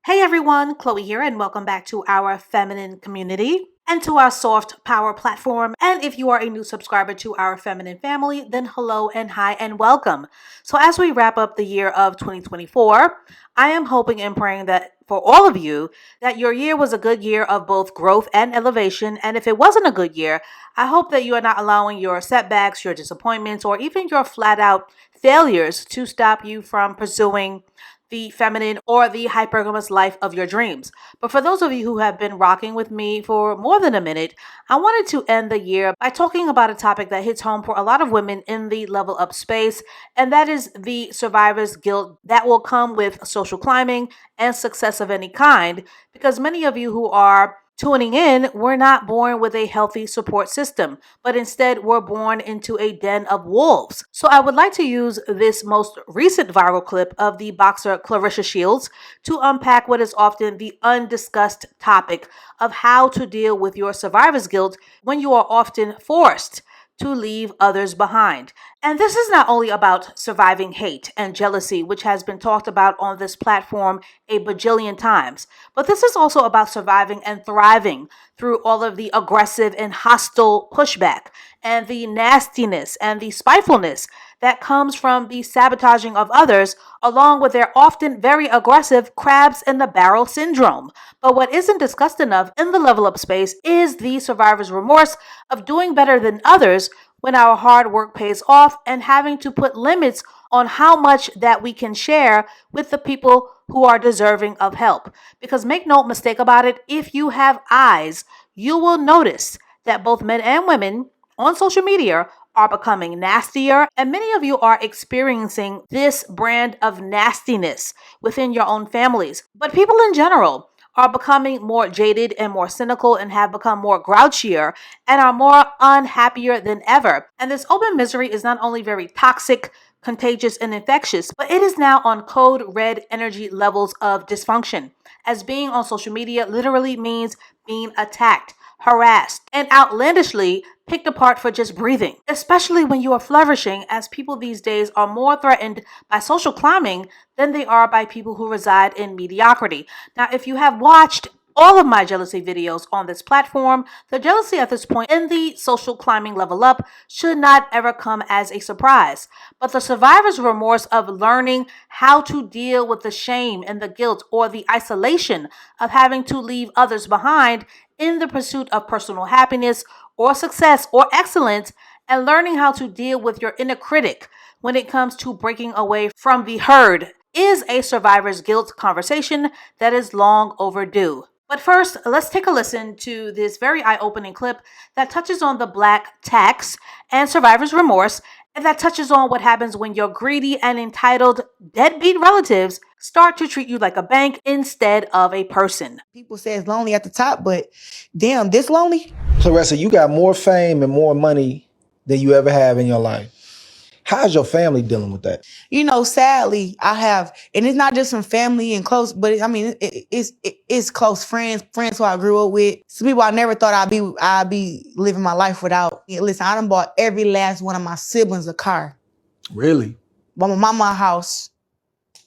Hey everyone, Chloe here, and welcome back to our feminine community and to our soft power platform. And if you are a new subscriber to our feminine family, then hello and hi and welcome. So, as we wrap up the year of 2024, I am hoping and praying that for all of you, that your year was a good year of both growth and elevation. And if it wasn't a good year, I hope that you are not allowing your setbacks, your disappointments, or even your flat out failures to stop you from pursuing the feminine or the hypergamous life of your dreams. But for those of you who have been rocking with me for more than a minute, I wanted to end the year by talking about a topic that hits home for a lot of women in the level up space, and that is the survivor's guilt that will come with social climbing and success of any kind. Because many of you who are tuning in were not born with a healthy support system, but instead were born into a den of wolves. So I would like to use this most recent viral clip of the boxer Clarissa Shields to unpack what is often the undiscussed topic of how to deal with your survivor's guilt when you are often forced to leave others behind. And this is not only about surviving hate and jealousy, which has been talked about on this platform a bajillion times, but this is also about surviving and thriving through all of the aggressive and hostile pushback and the nastiness and the spitefulness that comes from the sabotaging of others, along with their often very aggressive crabs in the barrel syndrome. But what isn't discussed enough in the level up space is the survivor's remorse of doing better than others when our hard work pays off and having to put limits on how much that we can share with the people who are deserving of help. Because make no mistake about it, if you have eyes, you will notice that both men and women on social media are becoming nastier, and many of you are experiencing this brand of nastiness within your own families. But people in general are becoming more jaded and more cynical and have become more grouchier and are more unhappier than ever. And this open misery is not only very toxic, contagious, and infectious, but it is now on code red energy levels of dysfunction, as being on social media literally means being attacked, harassed, and outlandishly picked apart for just breathing, especially when you are flourishing, as people these days are more threatened by social climbing than they are by people who reside in mediocrity. Now, if you have watched all of my jealousy videos on this platform, the jealousy at this point in the social climbing level up should not ever come as a surprise. But the survivor's remorse of learning how to deal with the shame and the guilt or the isolation of having to leave others behind in the pursuit of personal happiness or success or excellence, and learning how to deal with your inner critic when it comes to breaking away from the herd is a survivor's guilt conversation that is long overdue. But first, let's take a listen to this very eye-opening clip that touches on the black tax and survivor's remorse, and that touches on what happens when your greedy and entitled deadbeat relatives start to treat you like a bank instead of a person. People say it's lonely at the top, but damn, this lonely? Clarissa, you got more fame and more money than you ever have in your life. How's your family dealing with that? You know, sadly, I have, and it's not just from family and close, but it's close friends who I grew up with. Some people I never thought I'd be living my life without. Listen, I done bought every last one of my siblings a car. Really? Bought my mama a house,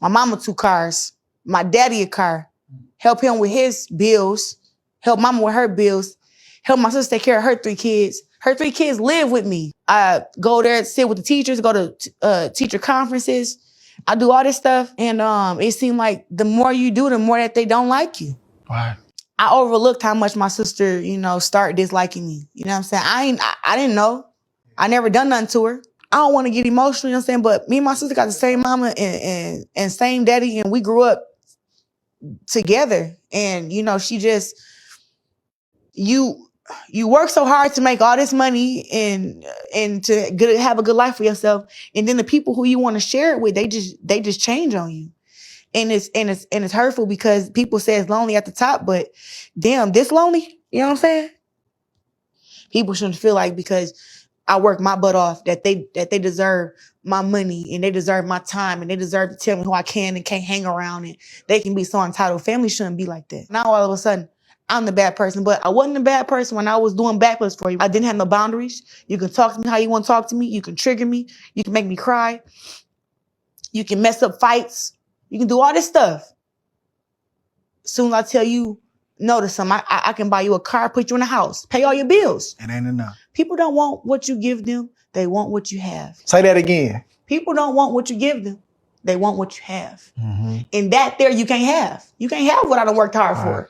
my mama 2 cars, my daddy a car. Help him with his bills, help mama with her bills, help my sister take care of her 3 kids. Her 3 kids live with me. I go there, sit with the teachers, go to teacher conferences. I do all this stuff. And it seemed like the more you do, the more that they don't like you. Right. I overlooked how much my sister, started disliking me. You know what I'm saying? I didn't know. I never done nothing to her. I don't want to get emotional, you know what I'm saying? But me and my sister got the same mama and same daddy, and we grew up together. And, she just, you work so hard to make all this money and to have a good life for yourself, and then the people who you want to share it with, they just change on you, and it's hurtful because people say it's lonely at the top, but damn, this lonely, you know what I'm saying? People shouldn't feel like because I work my butt off that they deserve my money and they deserve my time and they deserve to tell me who I can and can't hang around, and they can be so entitled. Family shouldn't be like that. Now all of a sudden, I'm the bad person, but I wasn't a bad person when I was doing backflips for you. I didn't have no boundaries. You can talk to me how you want to talk to me. You can trigger me. You can make me cry. You can mess up fights. You can do all this stuff. Soon as I tell you no to some, I can buy you a car, put you in a house, pay all your bills. It ain't enough. People don't want what you give them. They want what you have. Say that again. People don't want what you give them. They want what you have. Mm-hmm. And that there you can't have. You can't have what I done worked hard for.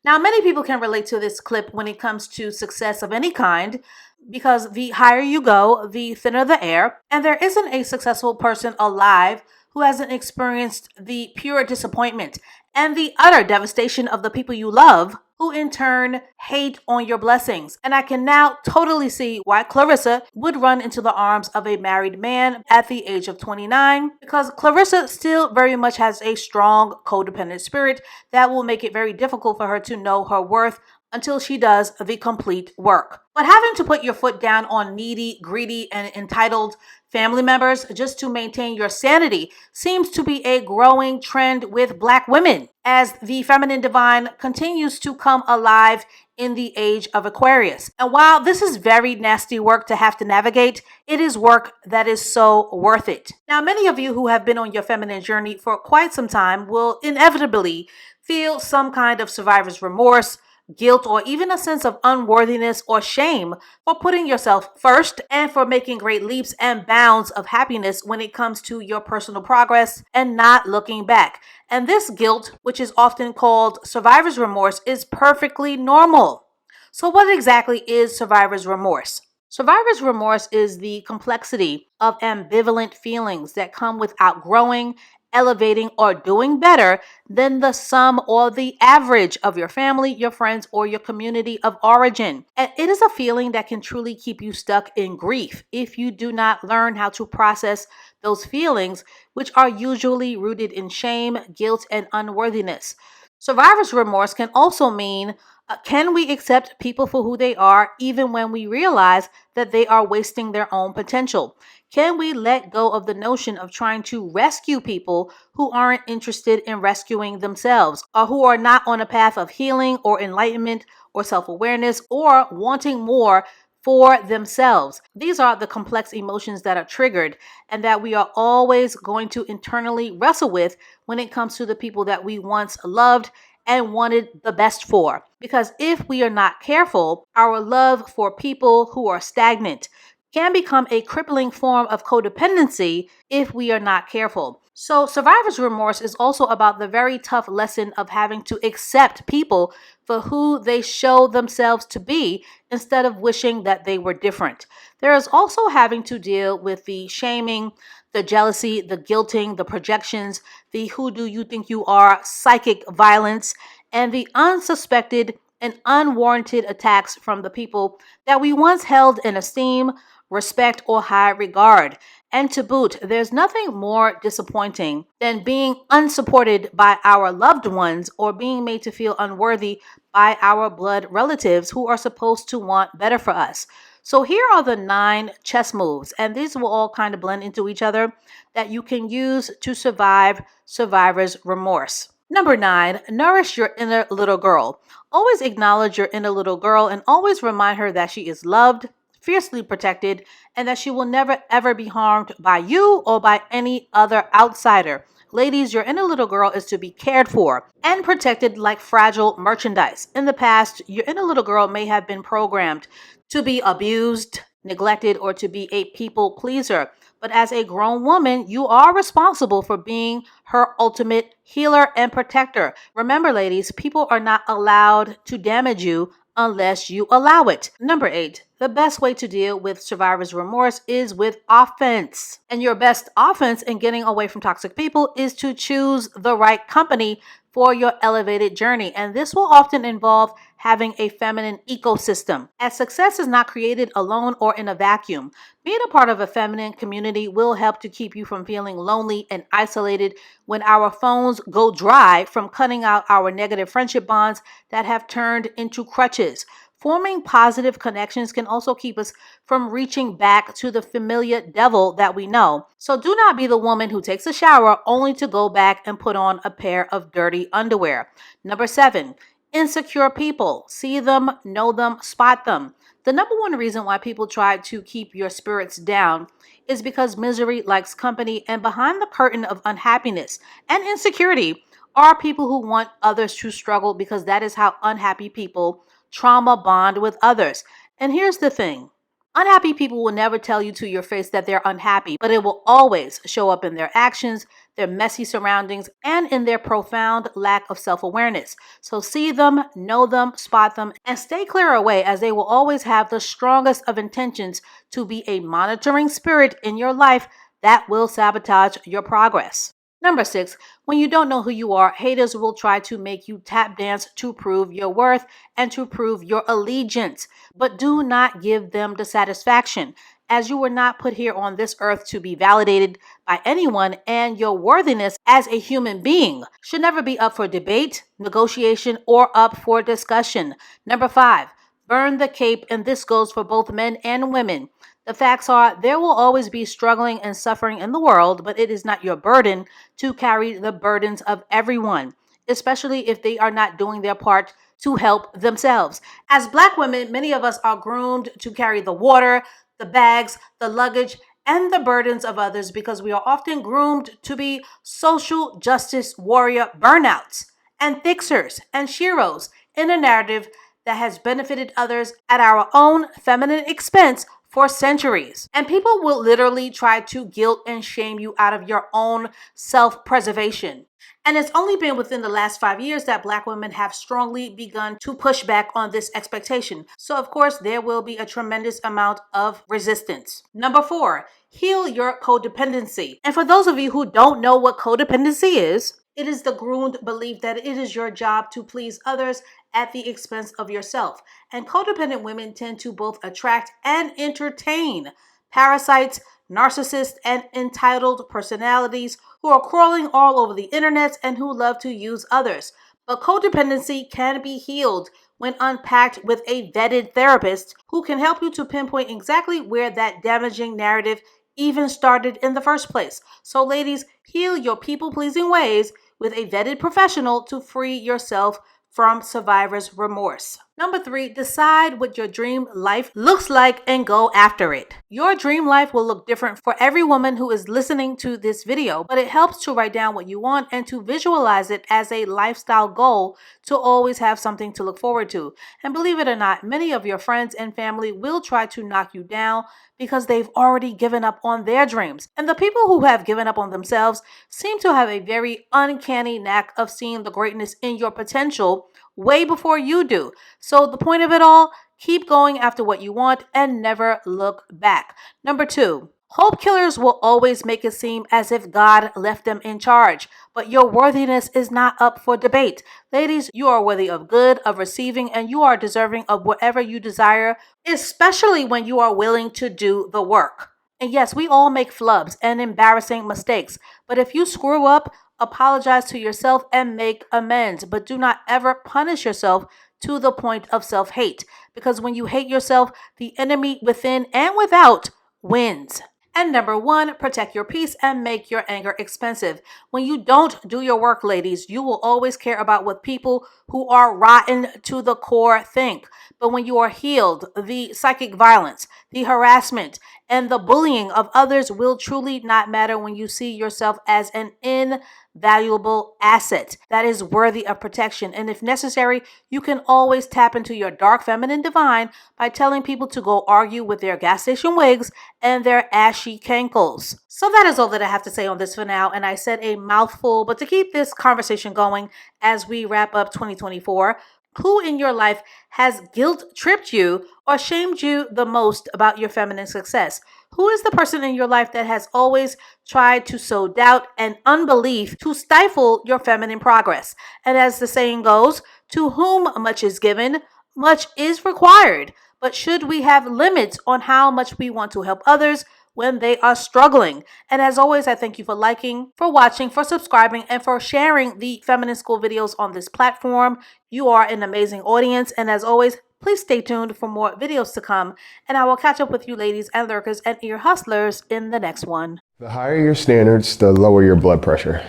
Now, many people can relate to this clip when it comes to success of any kind, because the higher you go, the thinner the air, and there isn't a successful person alive who hasn't experienced the pure disappointment and the utter devastation of the people you love, who in turn hate on your blessings. And I can now totally see why Clarissa would run into the arms of a married man at the age of 29, because Clarissa still very much has a strong codependent spirit that will make it very difficult for her to know her worth until she does the complete work. But having to put your foot down on needy, greedy, and entitled family members just to maintain your sanity seems to be a growing trend with Black women, as the feminine divine continues to come alive in the age of Aquarius. And while this is very nasty work to have to navigate, it is work that is so worth it. Now, many of you who have been on your feminine journey for quite some time will inevitably feel some kind of survivor's remorse, guilt, or even a sense of unworthiness or shame for putting yourself first and for making great leaps and bounds of happiness when it comes to your personal progress and not looking back. And this guilt, which is often called survivor's remorse, is perfectly normal. So what exactly is survivor's remorse? Survivor's remorse is the complexity of ambivalent feelings that come with outgrowing, elevating, or doing better than the sum or the average of your family, your friends, or your community of origin. And it is a feeling that can truly keep you stuck in grief if you do not learn how to process those feelings, which are usually rooted in shame, guilt, and unworthiness. Survivor's remorse can also mean, can we accept people for who they are even when we realize that they are wasting their own potential? Can we let go of the notion of trying to rescue people who aren't interested in rescuing themselves, or who are not on a path of healing or enlightenment or self-awareness or wanting more for themselves? These are the complex emotions that are triggered and that we are always going to internally wrestle with when it comes to the people that we once loved and wanted the best for. Because if we are not careful, our love for people who are stagnant can become a crippling form of codependency if we are not careful. So survivor's remorse is also about the very tough lesson of having to accept people for who they show themselves to be instead of wishing that they were different. There is also having to deal with the shaming, the jealousy, the guilting, the projections, the who do you think you are, psychic violence, and the unsuspected and unwarranted attacks from the people that we once held in esteem, respect, or high regard. And to boot, there's nothing more disappointing than being unsupported by our loved ones or being made to feel unworthy by our blood relatives who are supposed to want better for us. So here are the 9 chess moves, and these will all kind of blend into each other, that you can use to survive survivor's remorse. Number 9, nourish your inner little girl. Always acknowledge your inner little girl and always remind her that she is loved, fiercely protected, and that she will never ever be harmed by you or by any other outsider. Ladies, your inner little girl is to be cared for and protected like fragile merchandise. In the past, your inner little girl may have been programmed to be abused, neglected, or to be a people pleaser. But as a grown woman, you are responsible for being her ultimate healer and protector. Remember, ladies, people are not allowed to damage you unless you allow it. Number 8, the best way to deal with survivor's remorse is with offense. And your best offense in getting away from toxic people is to choose the right company for your elevated journey. And this will often involve having a feminine ecosystem, as success is not created alone or in a vacuum. Being a part of a feminine community will help to keep you from feeling lonely and isolated when our phones go dry from cutting out our negative friendship bonds that have turned into crutches. Forming positive connections can also keep us from reaching back to the familiar devil that we know. So do not be the woman who takes a shower only to go back and put on a pair of dirty underwear. Number 7, insecure people. See them, know them, spot them. The number one reason why people try to keep your spirits down is because misery likes company, and behind the curtain of unhappiness and insecurity are people who want others to struggle because that is how unhappy people trauma bond with others. And here's the thing. Unhappy people will never tell you to your face that they're unhappy, but it will always show up in their actions, their messy surroundings, and in their profound lack of self-awareness. So see them, know them, spot them, and stay clear away, as they will always have the strongest of intentions to be a monitoring spirit in your life that will sabotage your progress. Number 6, when you don't know who you are, haters will try to make you tap dance to prove your worth and to prove your allegiance. But do not give them the satisfaction, as you were not put here on this earth to be validated by anyone, and your worthiness as a human being should never be up for debate, negotiation, or up for discussion. Number 5, burn the cape, and this goes for both men and women. The facts are, there will always be struggling and suffering in the world, but it is not your burden to carry the burdens of everyone, especially if they are not doing their part to help themselves. As Black women, many of us are groomed to carry the water, the bags, the luggage, and the burdens of others, because we are often groomed to be social justice warrior burnouts and fixers and sheroes in a narrative that has benefited others at our own feminine expense for centuries. And people will literally try to guilt and shame you out of your own self-preservation. And it's only been within the last 5 years that Black women have strongly begun to push back on this expectation. So of course, there will be a tremendous amount of resistance. Number 4, heal your codependency. And for those of you who don't know what codependency is, it is the groomed belief that it is your job to please others at the expense of yourself. And codependent women tend to both attract and entertain parasites, narcissists, and entitled personalities who are crawling all over the internet and who love to use others. But codependency can be healed when unpacked with a vetted therapist who can help you to pinpoint exactly where that damaging narrative even started in the first place. So ladies, heal your people-pleasing ways with a vetted professional to free yourself from survivor's remorse. Number 3, decide what your dream life looks like and go after it. Your dream life will look different for every woman who is listening to this video, but it helps to write down what you want and to visualize it as a lifestyle goal to always have something to look forward to. And believe it or not, many of your friends and family will try to knock you down because they've already given up on their dreams. And the people who have given up on themselves seem to have a very uncanny knack of seeing the greatness in your potential way before you do. So the point of it all, keep going after what you want and never look back. Number 2, hope killers will always make it seem as if God left them in charge, but your worthiness is not up for debate. Ladies, you are worthy of good, of receiving, and you are deserving of whatever you desire, especially when you are willing to do the work. And yes, we all make flubs and embarrassing mistakes, but if you screw up, apologize to yourself and make amends, but do not ever punish yourself to the point of self-hate, because when you hate yourself, the enemy within and without wins. And number 1, protect your peace and make your anger expensive. When you don't do your work, ladies, you will always care about what people who are rotten to the core think. But when you are healed, the psychic violence, the harassment, and the bullying of others will truly not matter when you see yourself as an invaluable asset that is worthy of protection. And if necessary, you can always tap into your dark feminine divine by telling people to go argue with their gas station wigs and their ashy cankles. So that is all that I have to say on this for now. And I said a mouthful, but to keep this conversation going as we wrap up 2024, who in your life has guilt tripped you or shamed you the most about your feminine success? Who is the person in your life that has always tried to sow doubt and unbelief to stifle your feminine progress? And as the saying goes, to whom much is given, much is required. But should we have limits on how much we want to help others when they are struggling? And as always, I thank you for liking, for watching, for subscribing, and for sharing the Feminine School videos on this platform. You are an amazing audience. And as always, please stay tuned for more videos to come. And I will catch up with you ladies and lurkers and ear hustlers in the next one. The higher your standards, the lower your blood pressure.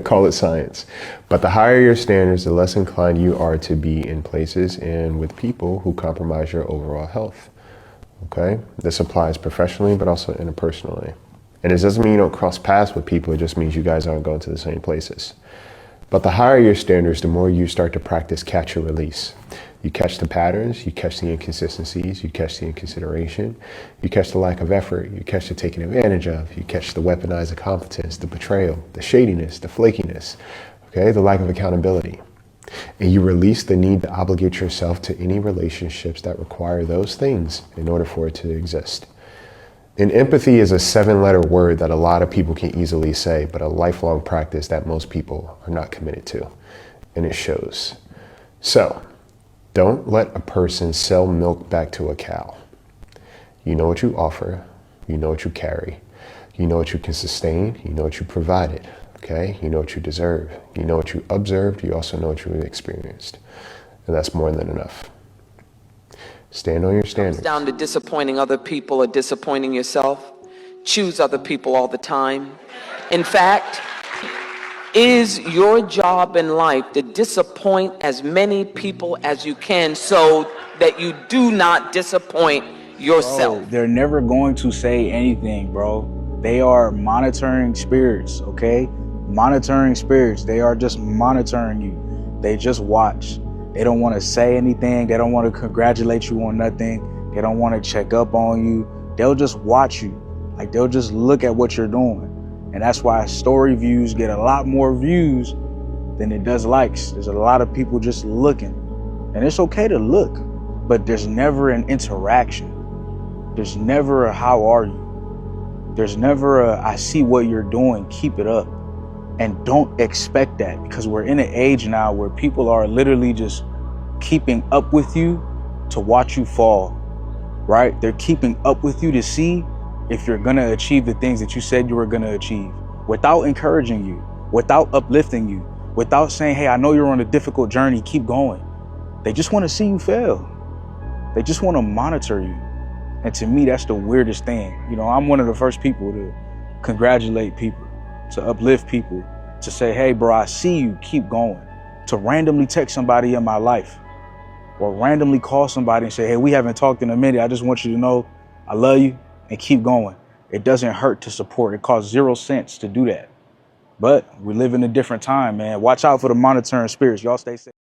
Call it science. But the higher your standards, the less inclined you are to be in places and with people who compromise your overall health. Okay? This applies professionally, but also interpersonally. And it doesn't mean you don't cross paths with people. It just means you guys aren't going to the same places. But the higher your standards, the more you start to practice catch and release. You catch the patterns, you catch the inconsistencies, you catch the inconsideration, you catch the lack of effort, you catch the taking advantage of, you catch the weaponized incompetence, the betrayal, the shadiness, the flakiness, okay, the lack of accountability. And you release the need to obligate yourself to any relationships that require those things in order for it to exist. And empathy is a 7-letter word that a lot of people can easily say, but a lifelong practice that most people are not committed to. And it shows. So, don't let a person sell milk back to a cow. You know what you offer, you know what you carry, you know what you can sustain, you know what you provided, okay? You know what you deserve, you know what you observed, you also know what you experienced. And that's more than enough. Stand on your standards. It comes down to disappointing other people or disappointing yourself. Choose other people all the time. In fact, is your job in life to disappoint as many people as you can so that you do not disappoint yourself. Bro, they're never going to say anything, bro. They are monitoring spirits, okay? Monitoring spirits. They are just monitoring you. They just watch. They don't want to say anything. They don't want to congratulate you on nothing. They don't want to check up on you. They'll just watch you. Like, they'll just look at what you're doing. And that's why story views get a lot more views than it does likes. There's a lot of people just looking. And it's okay to look, but there's never an interaction. There's never a how are you? There's never a I see what you're doing, keep it up. And don't expect that, because we're in an age now where people are literally just keeping up with you to watch you fall, right? They're keeping up with you to see if you're gonna achieve the things that you said you were gonna achieve, without encouraging you, without uplifting you, without saying, hey, I know you're on a difficult journey, keep going. They just wanna see you fail. They just wanna monitor you. And to me, that's the weirdest thing. You know, I'm one of the first people to congratulate people, to uplift people, to say, hey bro, I see you, keep going. To randomly text somebody in my life, or randomly call somebody and say, hey, we haven't talked in a minute, I just want you to know I love you, and keep going. It doesn't hurt to support. It costs 0 cents to do that. But we live in a different time, man. Watch out for the monitoring spirits. Y'all stay safe.